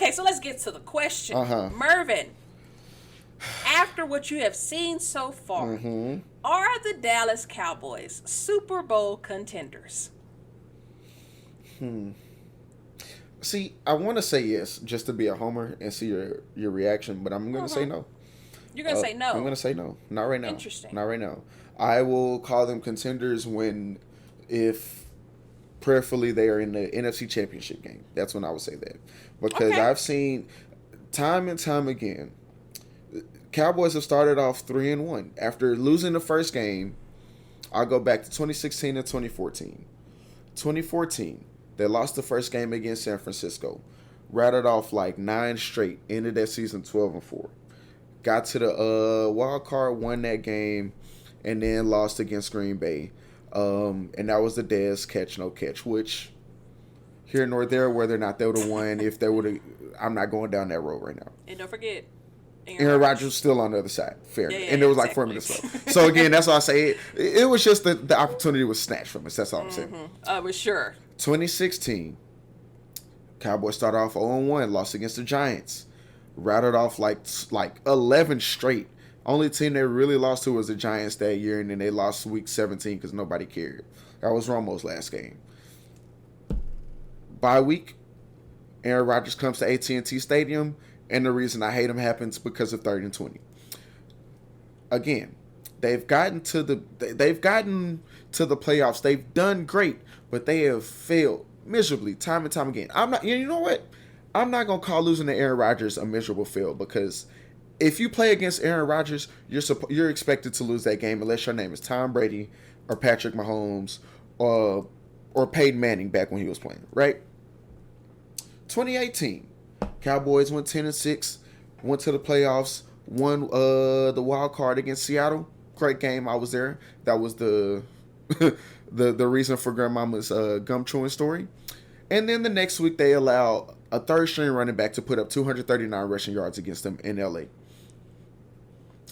Okay, so let's get to the question. Mervin, after what you have seen so far, are the Dallas Cowboys Super Bowl contenders? See, I want to say yes, just to be a homer and see your reaction, but I'm going to say no. You're going to say no? I'm going to say no. Not right now. Interesting. Not right now. I will call them contenders if prayerfully they are in the NFC Championship game. That's when I would say that. Because I've seen time and time again, Cowboys have started off 3-1. After losing the first game, I'll go back to 2016 and 2014. 2014, they lost the first game against San Francisco. Rattled off like 9 straight. Ended that season 12-4. Got to the wild card, won that game, and then lost against Green Bay. And that was the Dez catch, no catch, which here nor there, whether or not they would have won, if they would have, I'm not going down that road right now. And don't forget, Aaron Rodgers was still on the other side. Fair. And it was like 4 minutes left. So again, that's why I say it was just the opportunity was snatched from us. That's all I'm saying. For sure. 2016, Cowboys started off 0-1, lost against the Giants. Rattled off like 11 straight. Only team they really lost to was the Giants that year, and then they lost week 17 because nobody cared. That was Romo's last game. Bye week, Aaron Rodgers comes to AT&T Stadium, and the reason I hate him happens because of 3rd and 20. Again, they've gotten to the playoffs. They've done great, but they have failed miserably time and time again. You know what? I'm not gonna call losing to Aaron Rodgers a miserable fail, because if you play against Aaron Rodgers, you're expected to lose that game unless your name is Tom Brady or Patrick Mahomes or Peyton Manning back when he was playing, right? 2018, Cowboys went 10-6, went to the playoffs, won the wild card against Seattle. Great game. I was there. That was the the reason for Grandmama's gum chewing story. And then the next week they allowed a 3rd-string running back to put up 239 rushing yards against them in LA.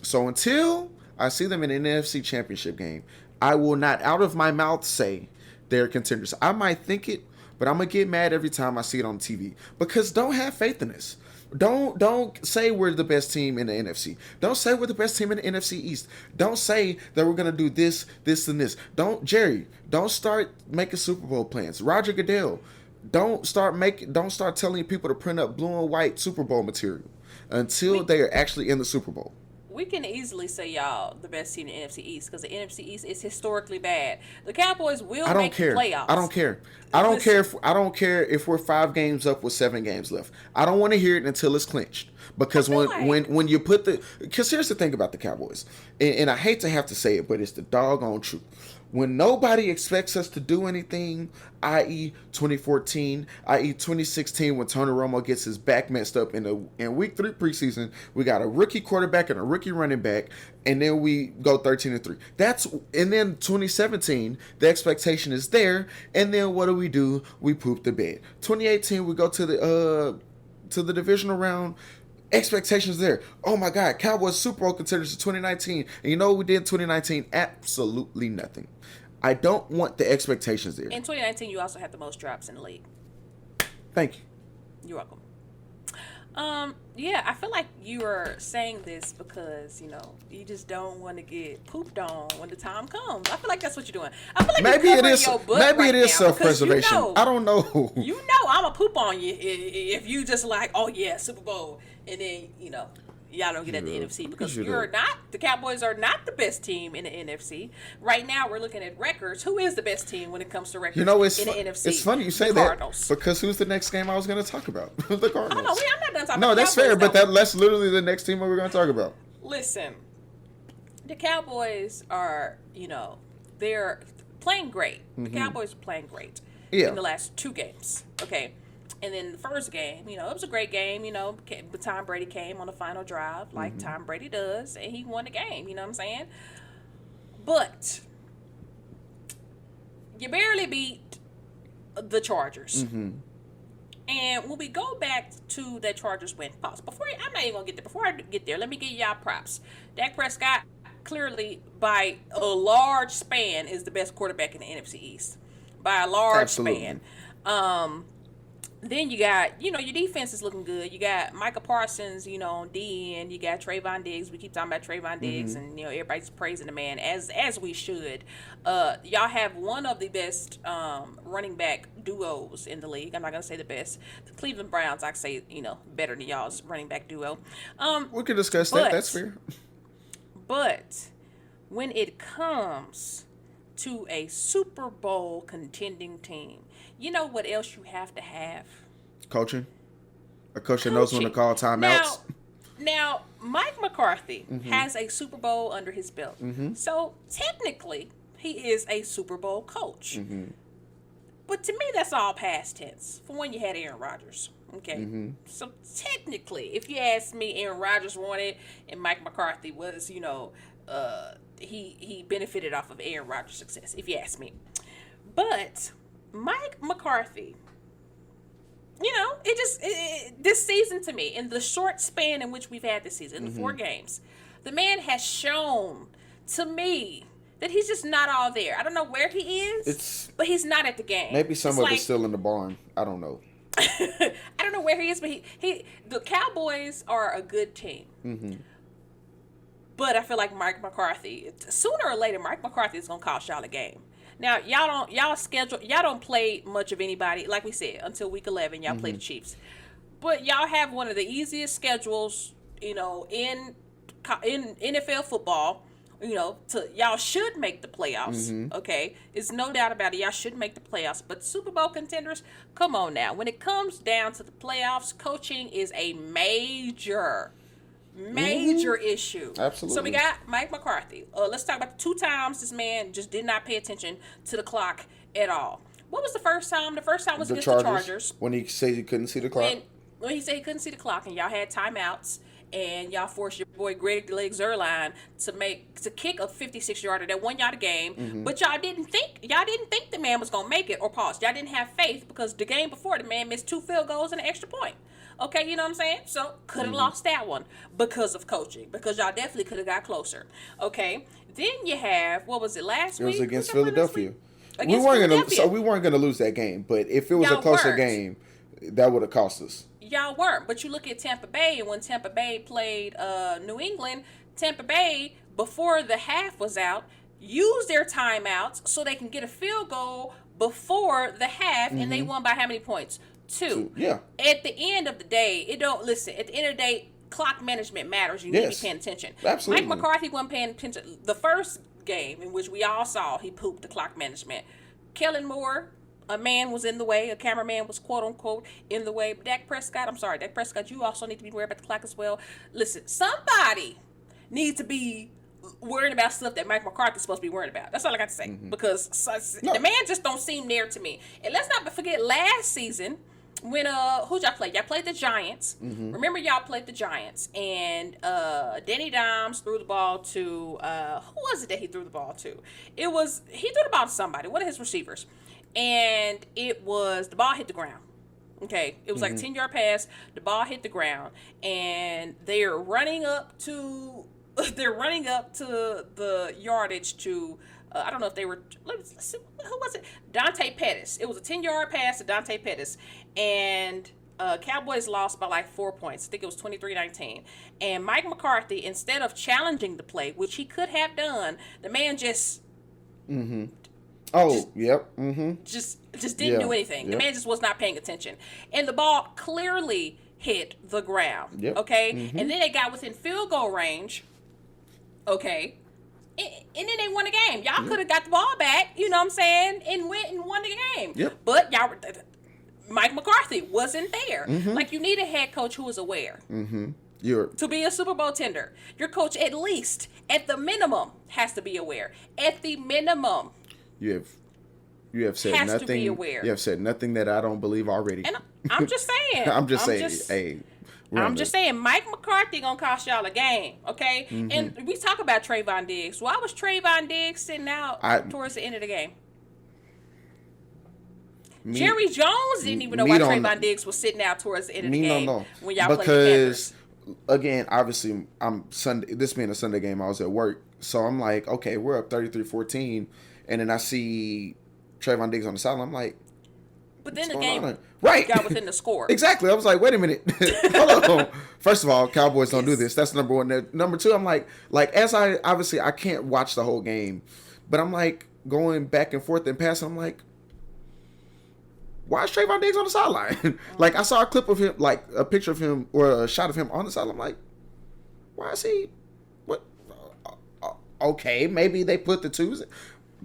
So until I see them in an NFC Championship game, I will not out of my mouth say they're contenders. I might think it, but I'm going to get mad every time I see it on TV, because don't have faith in this. Don't say we're the best team in the NFC. Don't say we're the best team in the NFC East. Don't say that we're going to do this, and this. Don't start making Super Bowl plans. Roger Goodell, don't start telling people to print up blue and white Super Bowl material until they are actually in the Super Bowl. We can easily say y'all the best team in the NFC East, because the NFC East is historically bad. The Cowboys will make the playoffs. I don't care. I don't care if we're 5 games up with 7 games left. I don't want to hear it until it's clinched. Because when you put because here's the thing about the Cowboys, and I hate to have to say it, but it's the doggone truth. When nobody expects us to do anything, i.e. 2014, i.e. 2016, when Tony Romo gets his back messed up in week 3 preseason, we got a rookie quarterback and a rookie running back, and then we go 13-3. And then 2017, the expectation is there, and then what do? We poop the bed. 2018, we go to the divisional round. Expectations there. Oh my God, Cowboys Super Bowl contenders in 2019. And you know what we did in 2019? Absolutely nothing. I don't want the expectations there. In 2019, you also had the most drops in the league. Thank you. You're welcome. Yeah, I feel like you are saying this because, you just don't want to get pooped on when the time comes. I feel like that's what you're doing. I feel like maybe you're covering your butt maybe right it is now, self-preservation. I don't know. You know I'm a poop on you if you just like, oh yeah, Super Bowl, and then y'all don't get at the NFC, because the Cowboys are not the best team in the NFC. Right now we're looking at records. Who is the best team when it comes to records in the NFC? It's funny you say that, because who's the next game I was going to talk about? The Cardinals. I'm not done talking about No, that's Cowboys, fair, but that's literally the next team we were going to talk about. Listen, the Cowboys are, they're playing great. The Cowboys are playing great in the last 2 games. Okay. And then the first game, it was a great game, but Tom Brady came on the final drive like Tom Brady does, and he won the game, you know what I'm saying? But you barely beat the Chargers. And when we go back to that Chargers win, I'm not even going to get there. Before I get there, let me give y'all props. Dak Prescott, clearly, by a large span, is the best quarterback in the NFC East. By a large span. Then you got, your defense is looking good. You got Micah Parsons, on D end. You got Trayvon Diggs. We keep talking about Trayvon Diggs, and everybody's praising the man as we should. Y'all have one of the best running back duos in the league. I'm not gonna say the best. The Cleveland Browns, I say, better than y'all's running back duo. We can discuss that. That's fair. But when it comes to a Super Bowl contending team, you know what else you have to have? Coaching. A coach that knows when to call timeouts. Now Mike McCarthy has a Super Bowl under his belt. So technically, he is a Super Bowl coach. But to me, that's all past tense. For when you had Aaron Rodgers. Okay? So technically, if you ask me, Aaron Rodgers won it, and Mike McCarthy was, he benefited off of Aaron Rodgers' success, if you ask me. But Mike McCarthy, this season to me, in the short span in which we've had this season, the 4 games, the man has shown to me that he's just not all there. I don't know where he is, but he's not at the game. Maybe some of it's still in the barn. I don't know. I don't know where he is, but the Cowboys are a good team. But I feel like Mike McCarthy, sooner or later, Mike McCarthy is gonna cost y'all a game. Now y'all don't play much of anybody, like we said, until week 11. Y'all play the Chiefs, but y'all have one of the easiest schedules, in NFL football. Y'all should make the playoffs. Okay, it's no doubt about it. Y'all should make the playoffs. But Super Bowl contenders, come on now. When it comes down to the playoffs, coaching is a major issue. Absolutely. So we got Mike McCarthy. Let's talk about the 2 times this man just did not pay attention to the clock at all. What was the first time? The first time was against the Chargers. When he said he couldn't see the clock. When he said he couldn't see the clock, and y'all had timeouts, and y'all forced your boy Greg the Leg Zuerlein to kick a 56-yarder that won y'all the game. But y'all didn't think the man was gonna make it, or pause. Y'all didn't have faith because the game before, the man missed 2 field goals and an extra point. Okay, you know what I'm saying? So could have lost that one because of coaching, because y'all definitely could have got closer. Okay, then you have, what was it last week? It was against Philadelphia. We weren't gonna lose that game, but if it was a closer game, that would have cost us. Y'all weren't, but you look at Tampa Bay, and when Tampa Bay played New England, Tampa Bay, before the half was out, used their timeouts so they can get a field goal before the half, and they won by how many points? 2. Yeah. At the end of the day, at the end of the day, clock management matters. You need to be paying attention. Absolutely. Mike McCarthy wasn't paying attention. The first game in which we all saw he pooped the clock management. Kellen Moore, a man was in the way. A cameraman was, quote unquote, in the way. But Dak Prescott, you also need to be worried about the clock as well. Listen, somebody needs to be worried about stuff that Mike McCarthy's supposed to be worried about. That's all I got to say. Because the man just don't seem near to me. And let's not forget last season, when who'd y'all play? Y'all played the Giants. Remember, y'all played the Giants, and Danny Dimes threw the ball to who was it that he threw the ball to? He threw the ball to somebody, one of his receivers, and the ball hit the ground. Okay, it was like a 10-yard pass. The ball hit the ground, and they're running up to the yardage to. I don't know if they were. Let's see, who was it? Dante Pettis. It was a 10-yard pass to Dante Pettis, and Cowboys lost by like 4 points. I think it was 23-19. And Mike McCarthy, instead of challenging the play, which he could have done, the man just. Just didn't do anything. The man just was not paying attention, and the ball clearly hit the ground. Okay, and then they got within field goal range. Okay. And then they won the game. Y'all could have got the ball back, you know what I'm saying, and went and won the game. But Mike McCarthy wasn't there. Like, you need a head coach who is aware. To be a Super Bowl tender, your coach at least, at the minimum, has to be aware. At the minimum. You have said nothing. To be aware. You have said nothing that I don't believe already. And I'm just saying. I'm just saying. I'm just saying, Mike McCarthy gonna cost y'all a game, okay? And we talk about Trayvon Diggs. Why was Trayvon Diggs sitting out towards the end of the game? Jerry Jones didn't even know why Trayvon Diggs was sitting out towards the end of the game when y'all played the Contenders. Again, obviously, this being a Sunday game, I was at work, so I'm like, okay, we're up 33-14, and then I see Trayvon Diggs on the sideline. I'm like, then the game right got within the score. Exactly. I was like, wait a minute. Hold on. First of all, Cowboys don't do this. That's number one. Number two, I'm like as I can't watch the whole game, but I'm like going back and forth and passing. I'm like, why is Trayvon Diggs on the sideline? Like I saw a clip of him, like a picture of him or a shot of him on the sideline. I'm like, why is he? What? Okay, maybe they put the twos,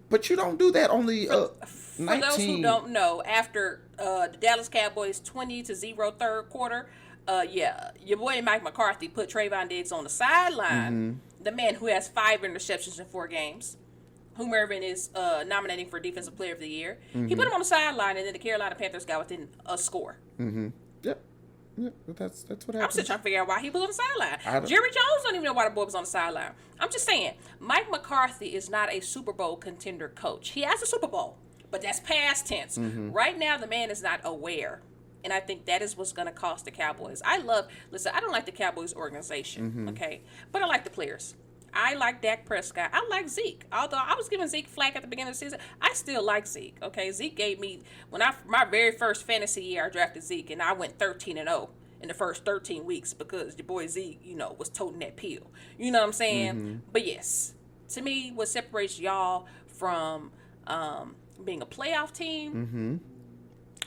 but you don't do that. Only for those who don't know, after the Dallas Cowboys 20-0 third quarter, your boy Mike McCarthy put Trayvon Diggs on the sideline. The man who has 5 interceptions in 4 games, who Mervin is nominating for Defensive Player of the Year. He put him on the sideline, and then the Carolina Panthers got within a score. Yep. Yeah, but that's what happened. I'm still trying to figure out why he was on the sideline. Jerry Jones don't even know why the boy was on the sideline. I'm just saying, Mike McCarthy is not a Super Bowl contender coach. He has a Super Bowl, but that's past tense. Right now, the man is not aware. And I think that is what's going to cost the Cowboys. I don't like the Cowboys organization, okay? But I like the players. I like Dak Prescott. I like Zeke. Although I was giving Zeke flack at the beginning of the season, I still like Zeke. Okay, Zeke gave me my very first fantasy year. I drafted Zeke, and I went 13-0 in the first 13 weeks because your boy Zeke, was toting that pill. You know what I'm saying? But yes, to me, what separates y'all from being a playoff team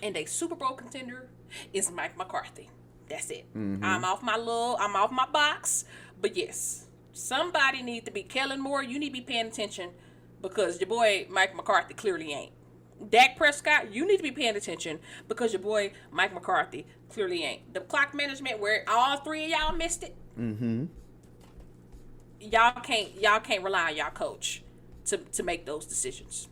and a Super Bowl contender is Mike McCarthy. That's it. I'm off my box. But yes. Somebody needs to be Kellen Moore. You need to be paying attention because your boy Mike McCarthy clearly ain't. Dak Prescott, you need to be paying attention because your boy Mike McCarthy clearly ain't. The clock management where all 3 of y'all missed it. Y'all can't rely on y'all coach to make those decisions.